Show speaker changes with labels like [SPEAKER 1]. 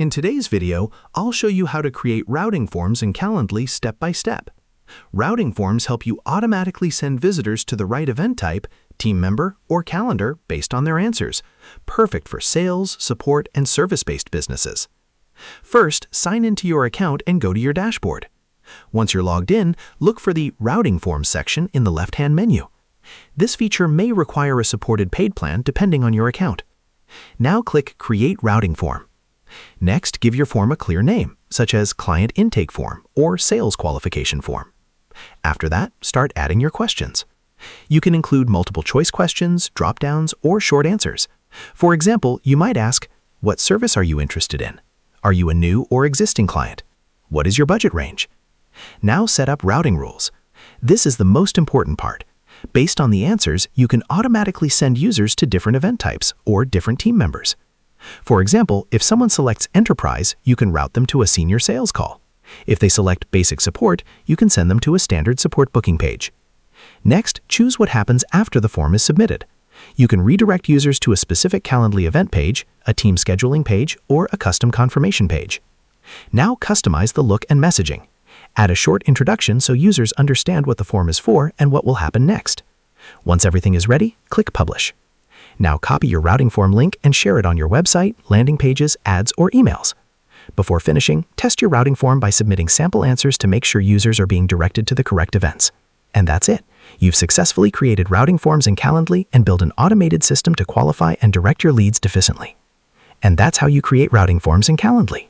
[SPEAKER 1] In today's video, I'll show you how to create routing forms in Calendly step by step. Routing forms help you automatically send visitors to the right event type, team member, or calendar based on their answers. Perfect for sales, support, and service-based businesses. First, sign into your account and go to your dashboard. Once you're logged in, look for the Routing Forms section in the left-hand menu. This feature may require a supported paid plan depending on your account. Now click Create Routing Form. Next, give your form a clear name, such as Client Intake Form or Sales Qualification Form. After that, start adding your questions. You can include multiple choice questions, drop-downs, or short answers. For example, you might ask, what service are you interested in? Are you a new or existing client? What is your budget range? Now set up routing rules. This is the most important part. Based on the answers, you can automatically send users to different event types or different team members. For example, if someone selects Enterprise, you can route them to a senior sales call. If they select Basic Support, you can send them to a standard support booking page. Next, choose what happens after the form is submitted. You can redirect users to a specific Calendly event page, a team scheduling page, or a custom confirmation page. Now customize the look and messaging. Add a short introduction so users understand what the form is for and what will happen next. Once everything is ready, click Publish. Now copy your routing form link and share it on your website, landing pages, ads, or emails. Before finishing, test your routing form by submitting sample answers to make sure users are being directed to the correct events. And that's it. You've successfully created routing forms in Calendly and built an automated system to qualify and direct your leads efficiently. And that's how you create routing forms in Calendly.